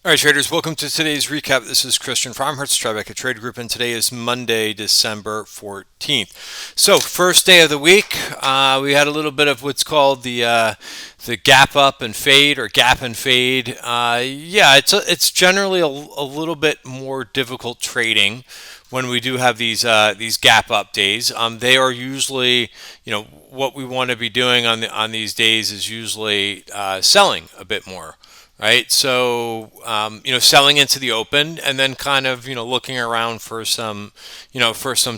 All right, traders, welcome to today's recap. This is Christian from Hertz Tribeca Trade Group, and today is Monday, December 14th. So, first day of the week, we had a little bit of what's called the gap up and fade or gap and fade. It's generally a little bit more difficult trading when we do have these gap up days. They are usually, what we want to be doing on these days is usually selling a bit more, right? So, selling into the open and then kind of, looking around for some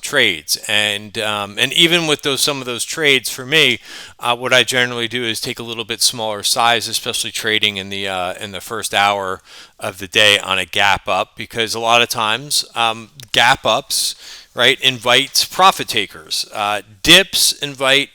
trades. And even with some of those trades for me, what I generally do is take a little bit smaller size, especially trading in the first hour of the day on a gap up, because a lot of times, gap ups, right, invite profit takers. Dips invite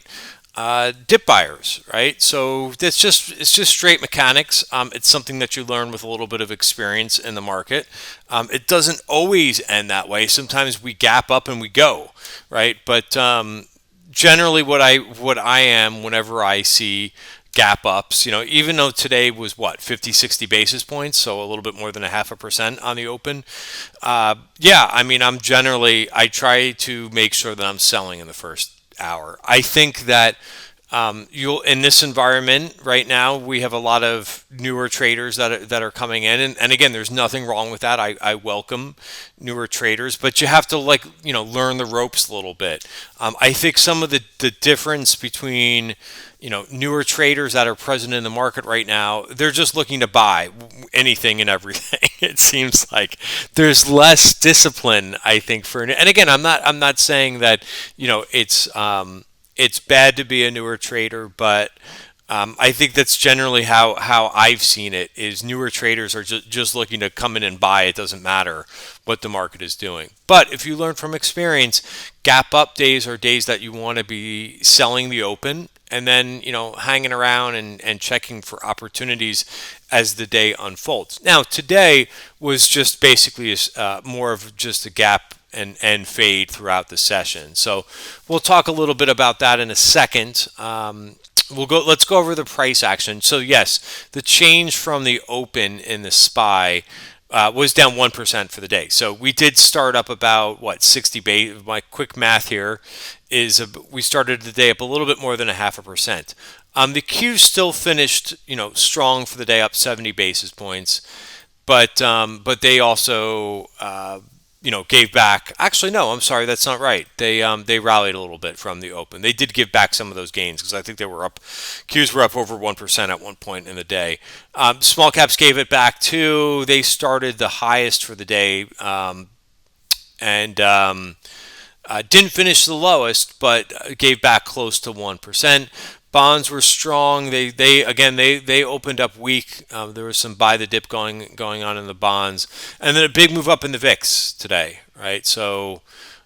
dip buyers, right? So it's just straight mechanics. It's something that you learn with a little bit of experience in the market. It doesn't always end that way. Sometimes we gap up and we go, right? But generally, what I am whenever I see gap ups, even though today was what 50, 60 basis points, so a little bit more than a half a percent on the open. I mean, I try to make sure that I'm selling in the first hour. I think that you'll in this environment right now, we have a lot of newer traders that are coming in, and again, there's nothing wrong with that. I welcome newer traders, but you have to learn the ropes a little bit. I think some of the difference between newer traders that are present in the market right now, they're just looking to buy anything and everything. It seems like there's less discipline, I think, and again, I'm not saying that it's bad to be a newer trader, but I think that's generally how I've seen it. Is newer traders are just looking to come in and buy. It doesn't matter what the market is doing. But if you learn from experience, gap up days are days that you want to be selling the open and then hanging around and checking for opportunities as the day unfolds. Now today was just basically more of just a gap and fade throughout the session. So we'll talk a little bit about that in a second. Let's go over the price action. So yes, the change from the open in the SPY was down 1% for the day. So we did start up about 60 base. My quick math here is we started the day up a little bit more than a half a percent. The Q still finished strong for the day, up 70 basis points, but they also gave back. Actually, no, I'm sorry, that's not right. They rallied a little bit from the open. They did give back some of those gains because I think they were up. Qs were up over 1% at one point in the day. Small caps gave it back too. They started the highest for the day, and didn't finish the lowest, but gave back close to 1%. Bonds were strong. They opened up weak. There was some buy the dip going on in the bonds, and then a big move up in the VIX today. Right, so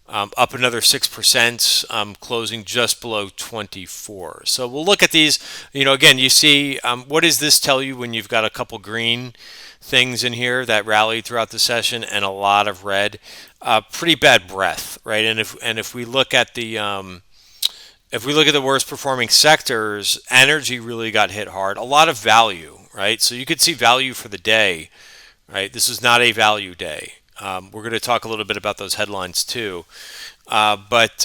up another 6%, closing just below 24. So we'll look at these. Again, you see, what does this tell you when you've got a couple green things in here that rallied throughout the session and a lot of red? Pretty bad breath, right? And if we look at the worst performing sectors, energy really got hit hard. A lot of value, right? So you could see value for the day, right? This is not a value day. We're going to talk a little bit about those headlines too. But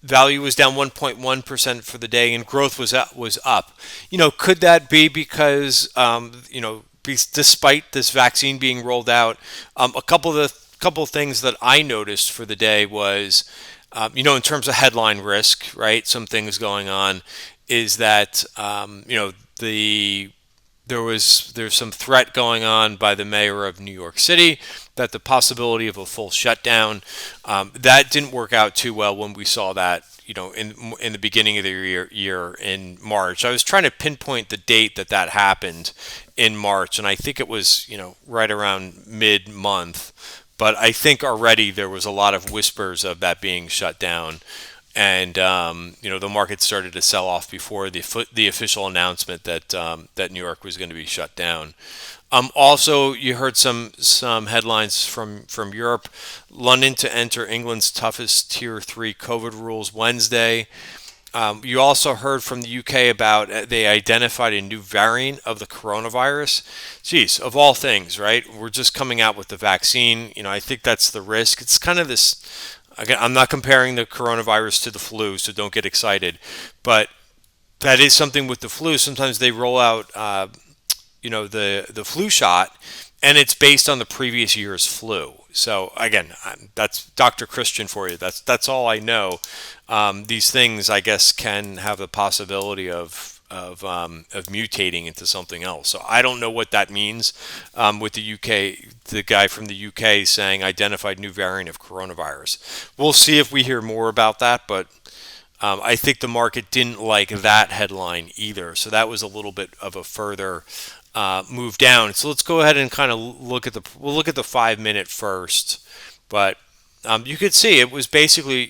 value was down 1.1% for the day, and growth was up. Could that be because despite this vaccine being rolled out, a couple of things that I noticed for the day was, in terms of headline risk, right? Some things going on is that there's some threat going on by the mayor of New York City that the possibility of a full shutdown, that didn't work out too well when we saw that in the beginning of the year in March. I was trying to pinpoint the date that happened in March, and I think it was right around mid month. But I think already there was a lot of whispers of that being shut down, and the market started to sell off before the official announcement that New York was going to be shut down. Also, you heard some headlines from Europe. London to enter England's toughest Tier 3 COVID rules Wednesday. You also heard from the UK about they identified a new variant of the coronavirus. Geez, of all things, right? We're just coming out with the vaccine. I think that's the risk. It's kind of this. Again, I'm not comparing the coronavirus to the flu, so don't get excited. But that is something with the flu. Sometimes they roll out, the flu shot, and it's based on the previous year's flu. So again, that's Dr. Christian for you. That's all I know. These things, I guess, can have the possibility of mutating into something else. So I don't know what that means with the UK. The guy from the UK saying identified new variant of coronavirus. We'll see if we hear more about that, but I think the market didn't like that headline either. So that was a little bit of a further move down. So let's go ahead and kind of we'll look at the 5 minute first. But you could see it was basically,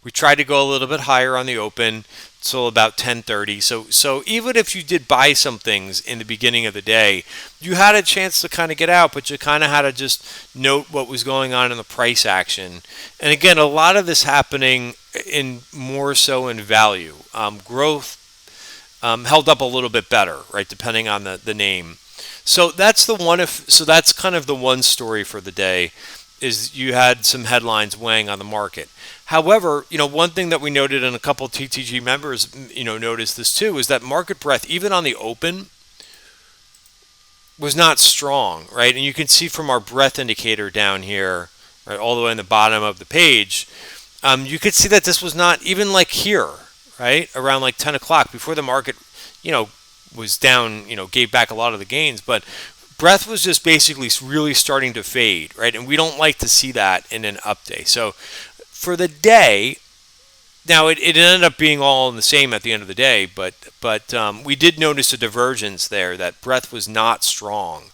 we tried to go a little bit higher on the open till about 10:30. So even if you did buy some things in the beginning of the day, you had a chance to kind of get out, but you kind of had to just note what was going on in the price action. And again, a lot of this happening in more so in value. Growth held up a little bit better, right? Depending on the name. So that's the one. So that's kind of the one story for the day, is you had some headlines weighing on the market. However, one thing that we noted, and a couple of TTG members, noticed this too, is that market breadth, even on the open, was not strong, right? And you can see from our breadth indicator down here, right, all the way in the bottom of the page, you could see that this was not even like here, right, around like 10 o'clock before the market, was down, gave back a lot of the gains, but breadth was just basically really starting to fade, right? And we don't like to see that in an up day. So for the day, now it ended up being all in the same at the end of the day, but we did notice a divergence there that breadth was not strong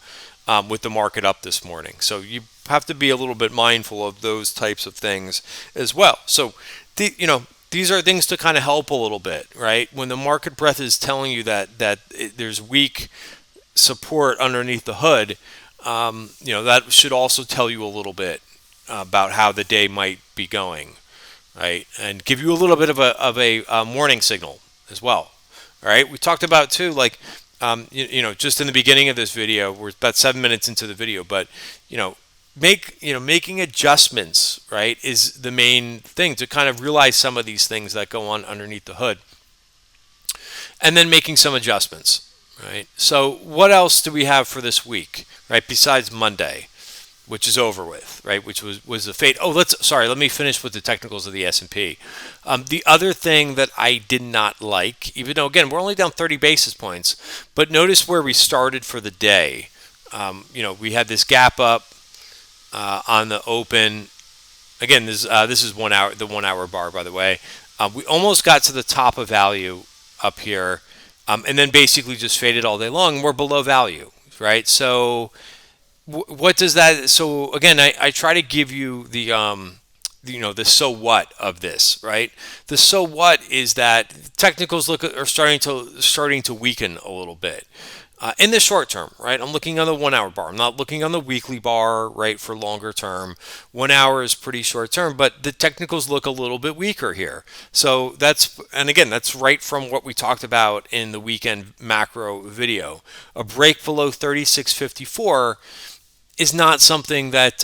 with the market up this morning. So you have to be a little bit mindful of those types of things as well. So these are things to kind of help a little bit, right? When the market breadth is telling you that there's weak support underneath the hood, that should also tell you a little bit about how the day might be going, right? And give you a little bit of a warning signal as well. All right, we talked about too, like just in the beginning of this video, we're about 7 minutes into the video, but making adjustments, right, is the main thing to kind of realize some of these things that go on underneath the hood, and then making some adjustments. Right. So what else do we have for this week, right? Besides Monday, which is over with, right? Which was a fate. Oh, let me finish with the technicals of the S&P. The other thing that I did not like, even though again we're only down 30 basis points, but notice where we started for the day. We had this gap up on the open. Again, this is 1 hour, the 1 hour bar, by the way. We almost got to the top of value up here. And then basically just faded all day long. We're below value, right? So what does that? So again, I try to give you the so what of this, right? The so what is that technicals are starting to weaken a little bit. In the short term, right? I'm looking on the 1 hour bar. I'm not looking on the weekly bar, right? For longer term, 1 hour is pretty short term, but the technicals look a little bit weaker here. So that's right from what we talked about in the weekend macro video. A break below 36.54 is not something that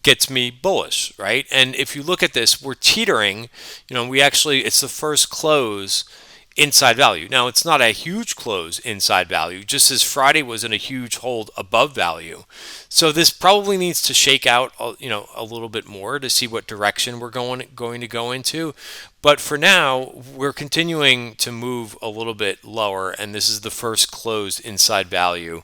gets me bullish, right? And if you look at this, we're teetering. It's the first close inside value. Now, it's not a huge close inside value, just as Friday wasn't a huge hold above value. So this probably needs to shake out, a little bit more to see what direction we're going to go into. But for now, we're continuing to move a little bit lower, and this is the first closed inside value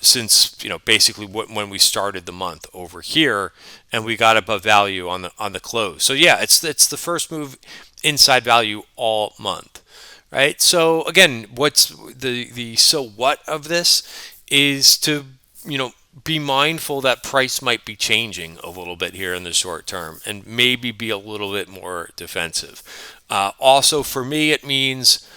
since basically when we started the month over here, and we got above value on the close. So yeah, it's the first move inside value all month. Right. So again, what's the so what of this is to be mindful that price might be changing a little bit here in the short term, and maybe be a little bit more defensive. Also, for me, it means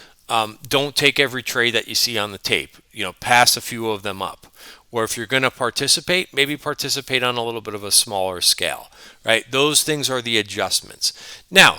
don't take every trade that you see on the tape. Pass a few of them up. Or if you're going to participate, maybe participate on a little bit of a smaller scale. Right. Those things are the adjustments. Now,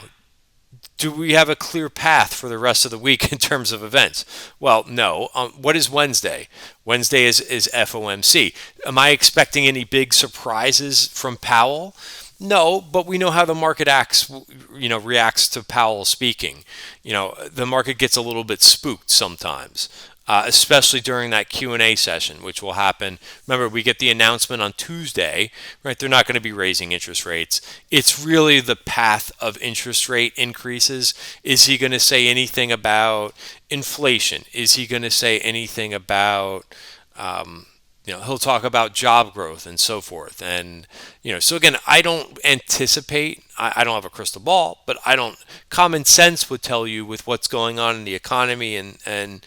Do we have a clear path for the rest of the week in terms of events? Well, no. What is Wednesday? Wednesday is FOMC. Am I expecting any big surprises from Powell? No, but we know how the market acts, reacts to Powell speaking. The market gets a little bit spooked sometimes, especially during that Q&A session, which will happen. Remember, we get the announcement on Tuesday, right? They're not going to be raising interest rates. It's really the path of interest rate increases. Is he going to say anything about inflation? Is he going to say anything about he'll talk about job growth and so forth. And, so again, I don't anticipate, I don't have a crystal ball, but common sense would tell you with what's going on in the economy and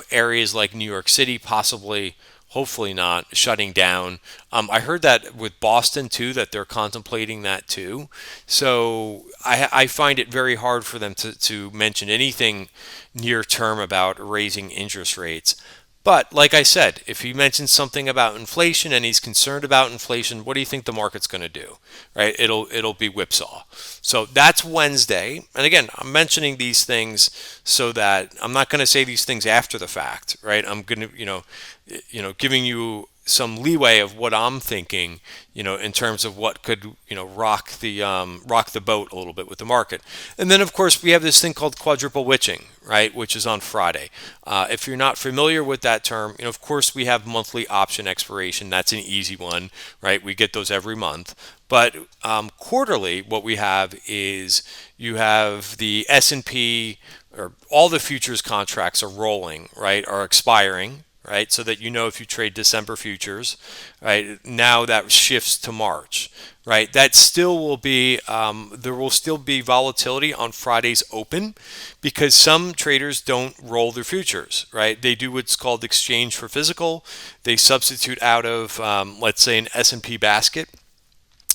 areas like New York City possibly, hopefully not, shutting down. I heard that with Boston too, that they're contemplating that too. So I find it very hard for them to mention anything near term about raising interest rates. But like I said, if he mentions something about inflation and he's concerned about inflation, what do you think the market's going to do? Right? It'll be whipsaw. So that's Wednesday. And again, I'm mentioning these things so that I'm not going to say these things after the fact, right? I'm going to, giving you some leeway of what I'm thinking, in terms of what could, rock the boat a little bit with the market. And then, of course, we have this thing called quadruple witching, right, which is on Friday. If you're not familiar with that term, of course, we have monthly option expiration. That's an easy one, right? We get those every month. But quarterly, what we have is you have the S&P, or all the futures contracts are rolling, right, are expiring, right? So that if you trade December futures, right, now that shifts to March, right? That still will be, there will still be volatility on Friday's open because some traders don't roll their futures, right? They do what's called exchange for physical. They substitute out of, let's say, an S&P basket.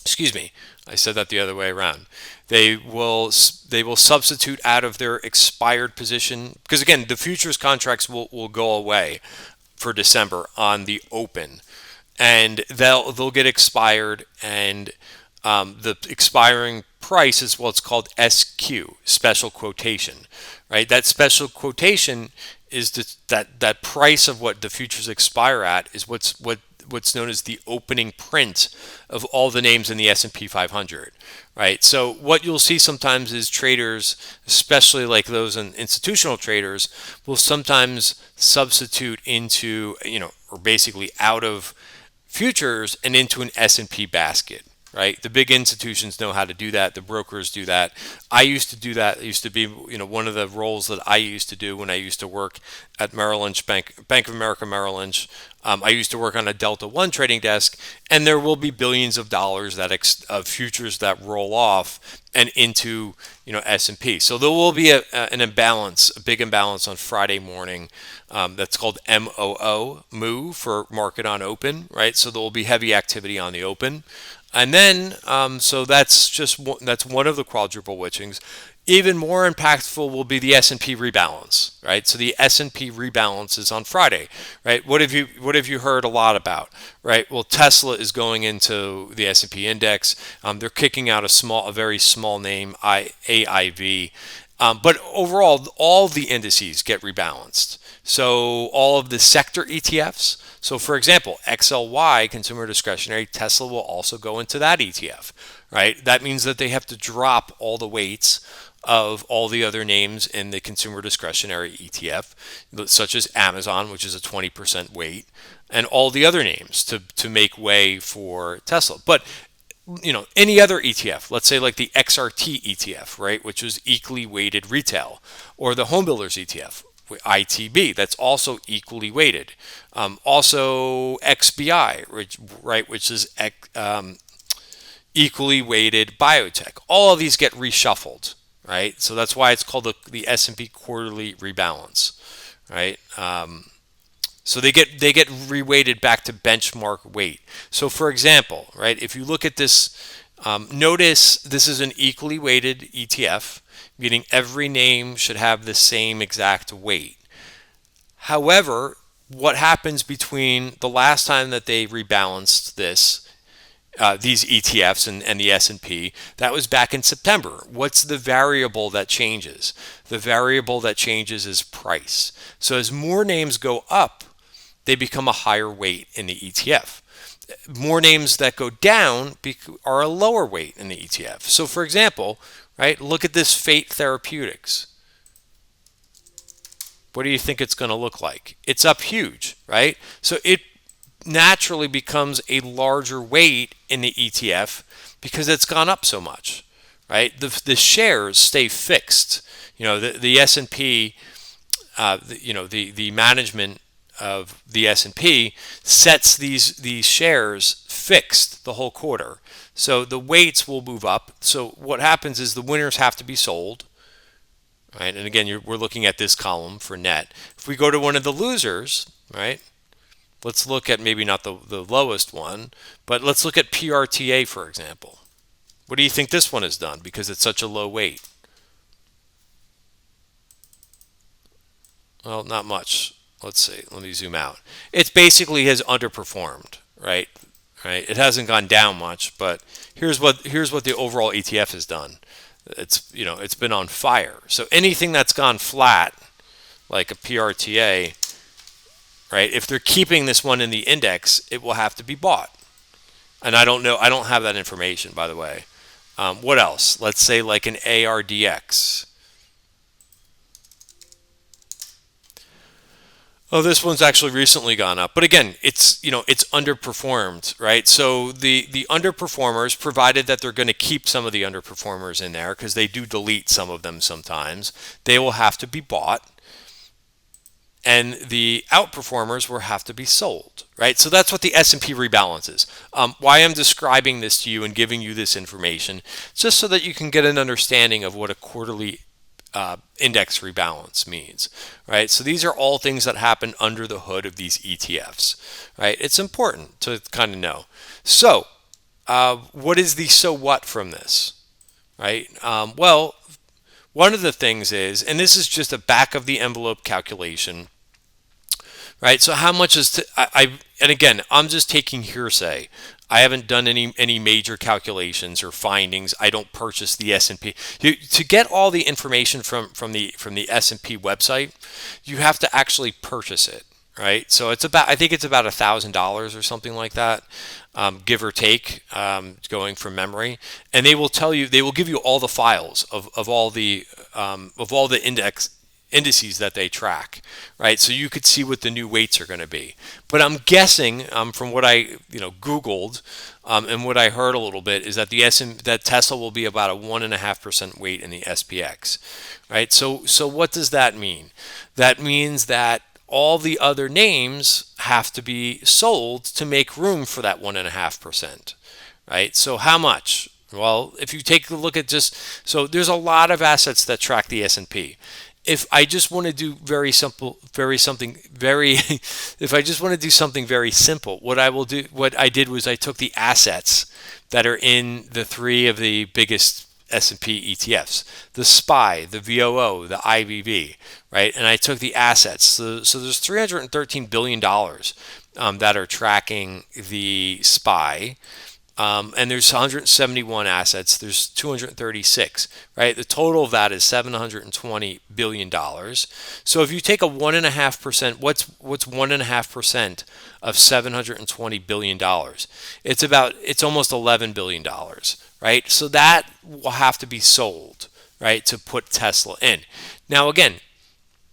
Excuse me, I said that the other way around. They will substitute out of their expired position because again, the futures contracts will go away for December on the open, and they'll get expired, and the expiring price is what's called SQ, special quotation, right? That special quotation is that price of what the futures expire at is what's known as the opening print of all the names in the S&P 500, right? So what you'll see sometimes is traders, especially like those institutional traders, will sometimes substitute into, or basically out of futures and into an S&P basket. Right, the big institutions know how to do that. The brokers do that. I used to do that. It used to be, one of the roles that I used to do when I used to work at Merrill Lynch Bank of America Merrill Lynch. I used to work on a Delta One trading desk, and there will be billions of dollars of futures that roll off and into S&P. So there will be an imbalance, a big imbalance on Friday morning. That's called MOO for market on open, right? So there will be heavy activity on the open. And then, so that's one of the quadruple witchings. Even more impactful will be the S&P rebalance, right? So the S&P rebalance is on Friday, right? What have you heard a lot about, right? Well, Tesla is going into the S&P index. They're kicking out a very small name, AIV. But overall, all the indices get rebalanced. So all of the sector ETFs. So for example, XLY, consumer discretionary, Tesla will also go into that ETF, right? That means that they have to drop all the weights of all the other names in the consumer discretionary ETF, such as Amazon, which is a 20% weight, and all the other names to make way for Tesla. But any other ETF, let's say like the XRT ETF, right, which was equally weighted retail, or the home builders ETF, ITB, that's also equally weighted. Also XBI, which is equally weighted biotech. All of these get reshuffled, right? So that's why it's called the S&P quarterly rebalance, right? So they get reweighted back to benchmark weight. So for example, right, if you look at this, notice this is an equally weighted ETF, meaning every name should have the same exact weight. However, what happens between the last time that they rebalanced this these ETFs and the S&P. That was back in September. What's the variable that changes? The variable that changes is price. So as more names go up, they become a higher weight in the ETF. More names that go down are a lower weight in the ETF. So for example, right, look at this Fate Therapeutics. What do you think it's going to look like? It's up huge, right? So it naturally becomes a larger weight in the ETF because it's gone up so much, right? The shares stay fixed. The S&P, the management of the S&P sets these shares fixed the whole quarter. So the weights will move up. So what happens is the winners have to be sold. Right? And again, we're looking at this column for net. If we go to one of the losers, right? Let's look at maybe not the lowest one, but let's look at PRTA, for example. What do you think this one has done because it's such a low weight? Well, not much. Let's see. Let me zoom out. It basically has underperformed, right? Right. It hasn't gone down much, but here's what the overall ETF has done. It's been on fire. So anything that's gone flat, like a PRTA, right? If they're keeping this one in the index, it will have to be bought. And I don't know. I don't have that information, by the way. What else? Let's say like an ARDX. Oh, this one's actually recently gone up, but again, it's underperformed, right? So the underperformers, provided that they're going to keep some of the underperformers in there because they do delete some of them sometimes, they will have to be bought, and the outperformers will have to be sold, right? So that's what the S&P rebalances. Why I'm describing this to you and giving you this information, just so that you can get an understanding of what a quarterly index rebalance means, right? So these are all things that happen under the hood of these ETFs, right? It's important to kind of know. So what is the so what from this, right? Well, one of the things is, and this is just a back of the envelope calculation, right? So how much is and again, I'm just taking hearsay. I haven't done any major calculations or findings. I don't purchase the S&P. To get all the information from the S&P website, you have to actually purchase it, right? So I think it's about $1,000 or something like that, give or take, going from memory. And they will give you all the files of all the indices that they track, right? So you could see what the new weights are going to be. But I'm guessing, from what I Googled, and what I heard a little bit, is that that Tesla will be about a 1.5% weight in the SPX, right? So what does that mean? That means that all the other names have to be sold to make room for that 1.5%, right? So how much? Well, if you take a look at so there's a lot of assets that track the S&P. If I just want to do if I just want to do something very simple, what I did was I took the assets that are in the three of the biggest S&P ETFs, the SPY, the VOO, the IVV, right? And I took the assets. So there's $313 billion that are tracking the SPY. And there's 171 assets. There's 236, right? The total of that is $720 billion. So if you take a 1.5%, what's 1.5% of $720 billion? It's almost $11 billion, right? So that will have to be sold, right, to put Tesla in. Now, again,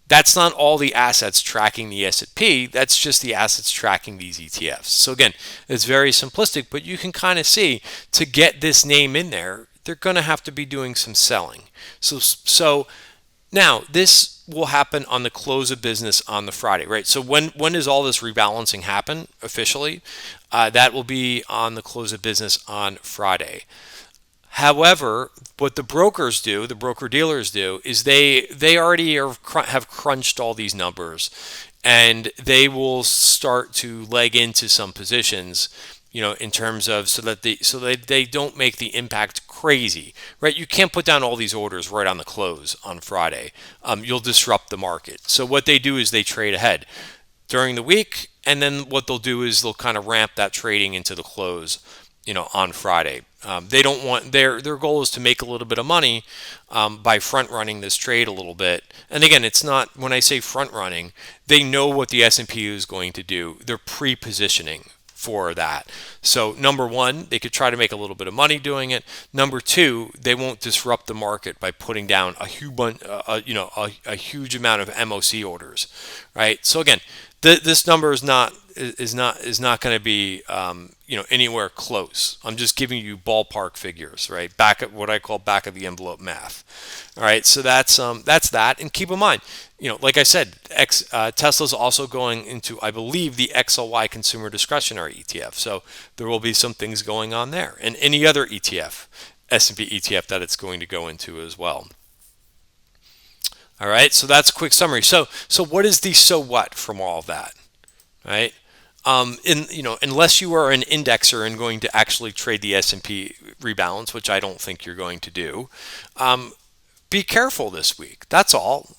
that's not all the assets tracking the S&P. That's just the assets tracking these ETFs. So again, it's very simplistic, but you can kind of see, to get this name in there, they're going to have to be doing some selling. So now this will happen on the close of business on the Friday, right? So when does all this rebalancing happen officially? That will be on the close of business on Friday. However, what the brokers do, the broker dealers do, is they already have crunched all these numbers, and they will start to leg into some positions, in terms of so that they don't make the impact crazy, right? You can't put down all these orders right on the close on Friday. You'll disrupt the market. So what they do is they trade ahead during the week, and then what they'll do is they'll kind of ramp that trading into the close on Friday. They don't want their goal is to make a little bit of money by front running this trade a little bit. And again, it's not when I say front running, they know what the S&P is going to do. They're pre-positioning for that. So number one, they could try to make a little bit of money doing it. Number two, they won't disrupt the market by putting down a huge amount of MOC orders, right? So again, this number is not going to be anywhere close. I'm just giving you ballpark figures, right? Back at what I call back of the envelope math. All right, so that's that. And keep in mind, like I said, Tesla's also going into, I believe, the XLY consumer discretionary ETF. So there will be some things going on there, and any other ETF, S&P ETF that it's going to go into as well. All right, so that's a quick summary. So what is the so what from all of that, right? Unless you are an indexer and going to actually trade the S&P rebalance, which I don't think you're going to do, be careful this week. That's all.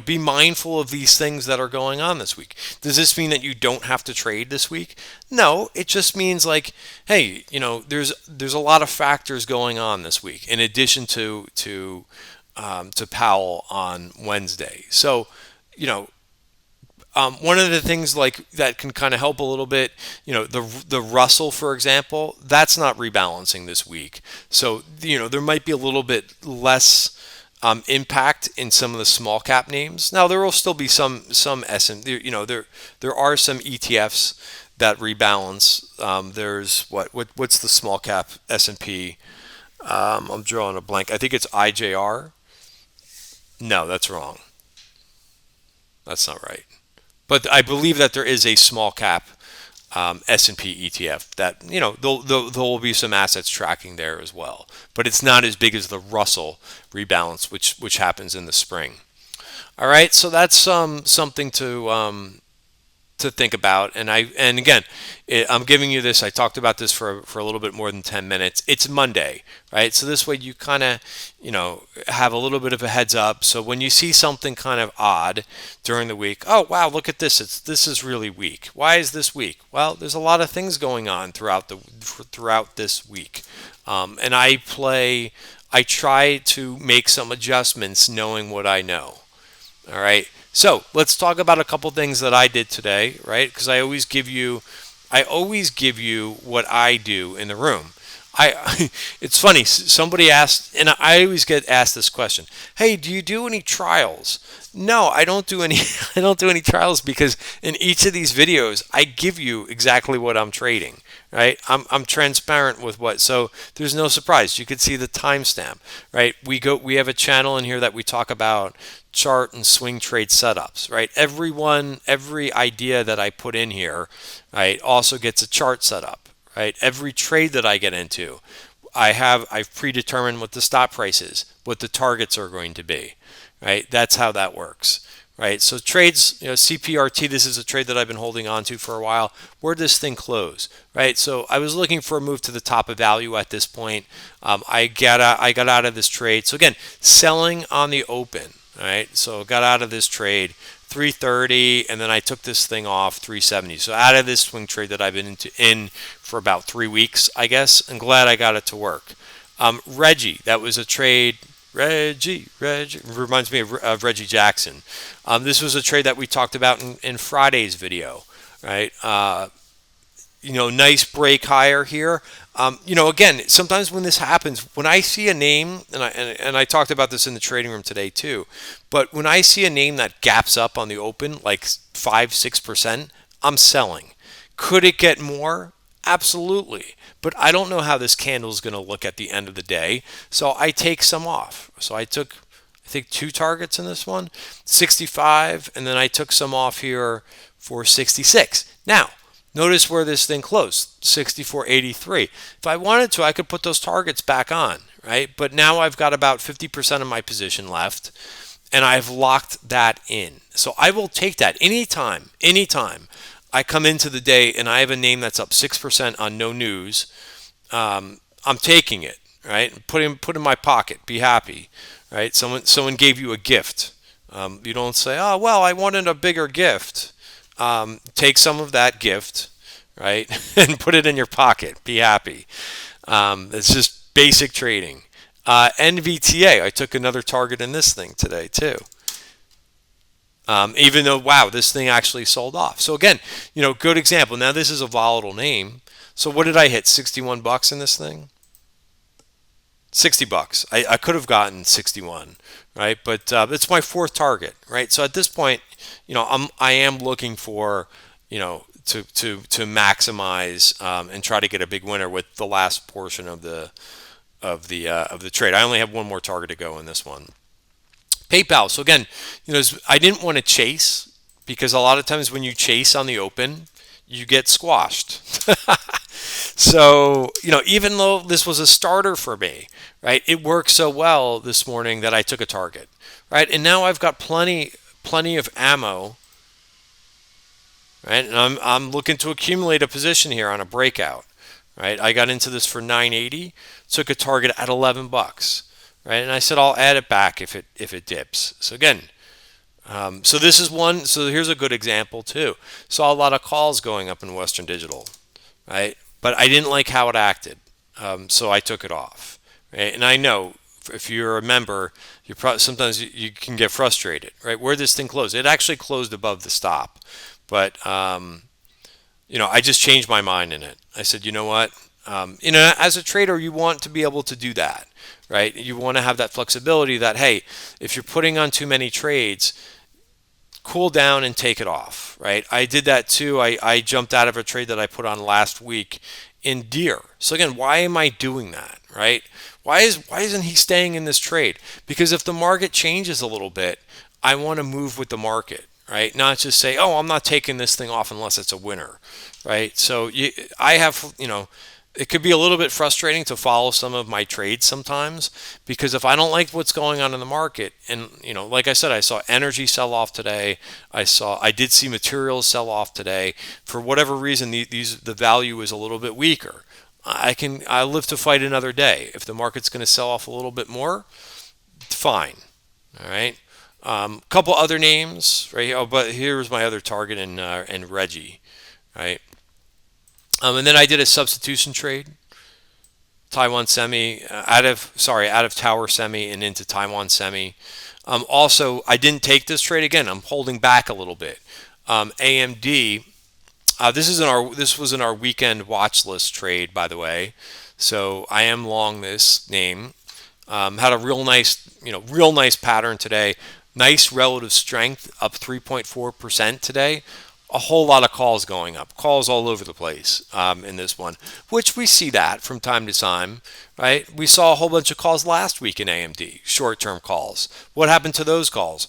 Be mindful of these things that are going on this week. Does this mean that you don't have to trade this week? No, it just means like, hey, there's a lot of factors going on this week in addition to Powell on Wednesday. So, one of the things like that can kind of help a little bit, the Russell, for example, that's not rebalancing this week. So, there might be a little bit less impact in some of the small cap names. Now, there will still be some S&P, there are some ETFs that rebalance. There's what's the small cap S&P? I'm drawing a blank. I think it's IJR. No, that's wrong. That's not right. But I believe that there is a small cap S&P ETF that there will be some assets tracking there as well. But it's not as big as the Russell rebalance, which happens in the spring. All right, so that's something to think about. And again, I'm giving you this. I talked about this for a little bit more than 10 minutes. It's Monday, right? So this way you kind of have a little bit of a heads up. So when you see something kind of odd during the week, oh wow, look at this. This is really weak. Why is this weak? Well, there's a lot of things going on throughout this week, and I try to make some adjustments knowing what I know. All right. So let's talk about a couple things that I did today, right? Because I always give you what I do in the room. It's funny. Somebody asked, and I always get asked this question: "Hey, do you do any trials?" No, I don't do any. I don't do any trials because in each of these videos, I give you exactly what I'm trading. Right? I'm transparent with what, so there's no surprise. You could see the timestamp, right? We have a channel in here that we talk about chart and swing trade setups, right? Every idea that I put in here, right, also gets a chart setup, right? Every trade that I get into, I've predetermined what the stop price is, what the targets are going to be, right? That's how that works. Right, so trades, CPRT, this is a trade that I've been holding on to for a while. Where'd this thing close? Right, so I was looking for a move to the top of value at this point. I got out of this trade. So again, selling on the open. Right, so got out of this trade 330, and then I took this thing off 370. So out of this swing trade that I've been in for about 3 weeks, I guess. I'm glad I got it to work. Reggie, that was a trade. Reggie reminds me of Reggie Jackson. This was a trade that we talked about in Friday's video, right? Nice break higher here. Again, sometimes when this happens, when I see a name, and I talked about this in the trading room today too, but when I see a name that gaps up on the open like 5-6%, I'm selling. Could it get more? Absolutely. But I don't know how this candle is going to look at the end of the day, so I take some off. So I took, I think, 2 targets in this one, 65, and then I took some off here for 66. Now, notice where this thing closed, 64.83. If I wanted to, I could put those targets back on, right? But now I've got about 50% of my position left, and I've locked that in. So I will take that anytime I come into the day and I have a name that's up 6% on no news, I'm taking it, right? Put in my pocket. Be happy, right? Someone gave you a gift. You don't say, oh well, I wanted a bigger gift. Take some of that gift, right? And put it in your pocket. Be happy. It's just basic trading. NVTA, I took another target in this thing today too. Even though, wow, this thing actually sold off. So again, good example. Now this is a volatile name. So what did I hit? 61 bucks in this thing? 60 bucks. I could have gotten 61, right? But it's my fourth target, right? So at this point, I am looking for, to maximize and try to get a big winner with the last portion of the trade. I only have one more target to go in this one. PayPal. So again, I didn't want to chase because a lot of times when you chase on the open, you get squashed. So, even though this was a starter for me, right, it worked so well this morning that I took a target, right? And now I've got plenty of ammo, right? And I'm looking to accumulate a position here on a breakout, right? I got into this for 980, took a target at 11 bucks, right? And I said I'll add it back if it dips. So again, so this is one. So here's a good example too. Saw a lot of calls going up in Western Digital, right? But I didn't like how it acted, so I took it off. Right? And I know if you're a member, sometimes you can get frustrated, right? Where this thing closed, it actually closed above the stop, but I just changed my mind in it. I said, you know what? As a trader, you want to be able to do that, right? You want to have that flexibility that, hey, if you're putting on too many trades, cool down and take it off, right? I did that too. I jumped out of a trade that I put on last week in Deer. So again, why am I doing that, right? Why isn't he staying in this trade? Because if the market changes a little bit, I want to move with the market, right? Not just say, oh, I'm not taking this thing off unless it's a winner, right? So I have, it could be a little bit frustrating to follow some of my trades sometimes because if I don't like what's going on in the market, and like I said, I saw energy sell off today. I did see materials sell off today. For whatever reason, the value is a little bit weaker. I live to fight another day. If the market's going to sell off a little bit more, fine. All right. Couple other names right here. Oh, but here's my other target in Reggie, right? And then I did a substitution trade, Taiwan Semi out of Tower Semi and into Taiwan Semi. Also, I didn't take this trade again. I'm holding back a little bit. AMD. This was in our weekend watch list trade, by the way. So I am long this name. Had a real nice pattern today. Nice relative strength, up 3.4% today. A whole lot of calls going up, calls all over the place in this one, which we see that from time to time, right? We saw a whole bunch of calls last week in AMD, short-term calls. What happened to those calls?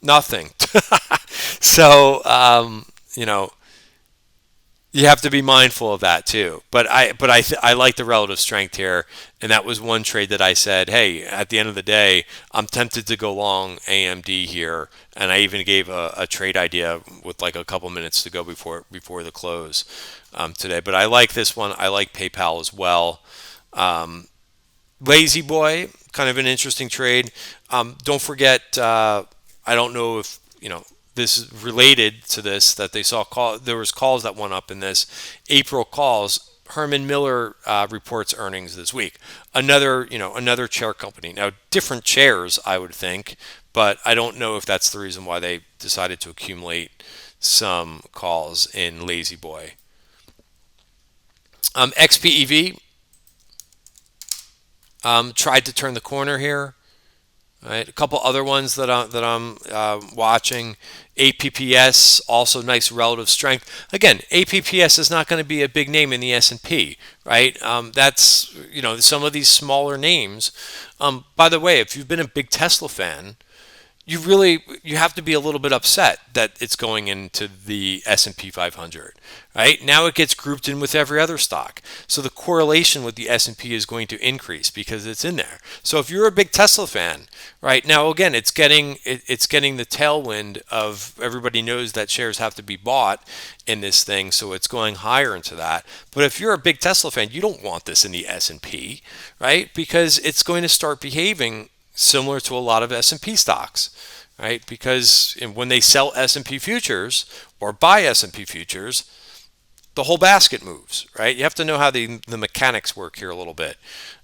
Nothing. So, you have to be mindful of that too. But I like the relative strength here, and that was one trade that I said, hey, at the end of the day, I'm tempted to go long AMD here, and I even gave a trade idea with like a couple minutes to go before the close today. But I like this one. I like PayPal as well. Lazy Boy, kind of an interesting trade. Don't forget, I don't know if this is related to this that they saw there was calls that went up in this April calls. Herman Miller reports earnings this week. Another chair company. Now different chairs, I would think, but I don't know if that's the reason why they decided to accumulate some calls in Lazy Boy. XPEV tried to turn the corner here. Right, a couple other ones that I'm watching. APPS, also nice relative strength. Again, APPS is not going to be a big name in the S&P, right? That's some of these smaller names. By the way, if you've been a big Tesla fan, you have to be a little bit upset that it's going into the S&P 500, right? Now it gets grouped in with every other stock. So the correlation with the S&P is going to increase because it's in there. So if you're a big Tesla fan, right? Now again, it's getting the tailwind of everybody knows that shares have to be bought in this thing, so it's going higher into that. But if you're a big Tesla fan, you don't want this in the S&P, right? Because it's going to start behaving similar to a lot of S&P stocks, right? Because when they sell S&P futures or buy S&P futures, the whole basket moves, right? You have to know how the mechanics work here a little bit.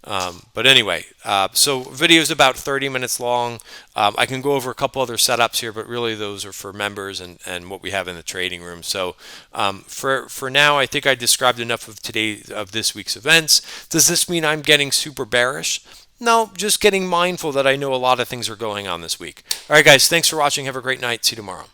But anyway, so video is about 30 minutes long. I can go over a couple other setups here, but really those are for members and what we have in the trading room. So for now, I think I described enough of this week's events. Does this mean I'm getting super bearish? No, just getting mindful that I know a lot of things are going on this week. All right, guys, thanks for watching. Have a great night. See you tomorrow.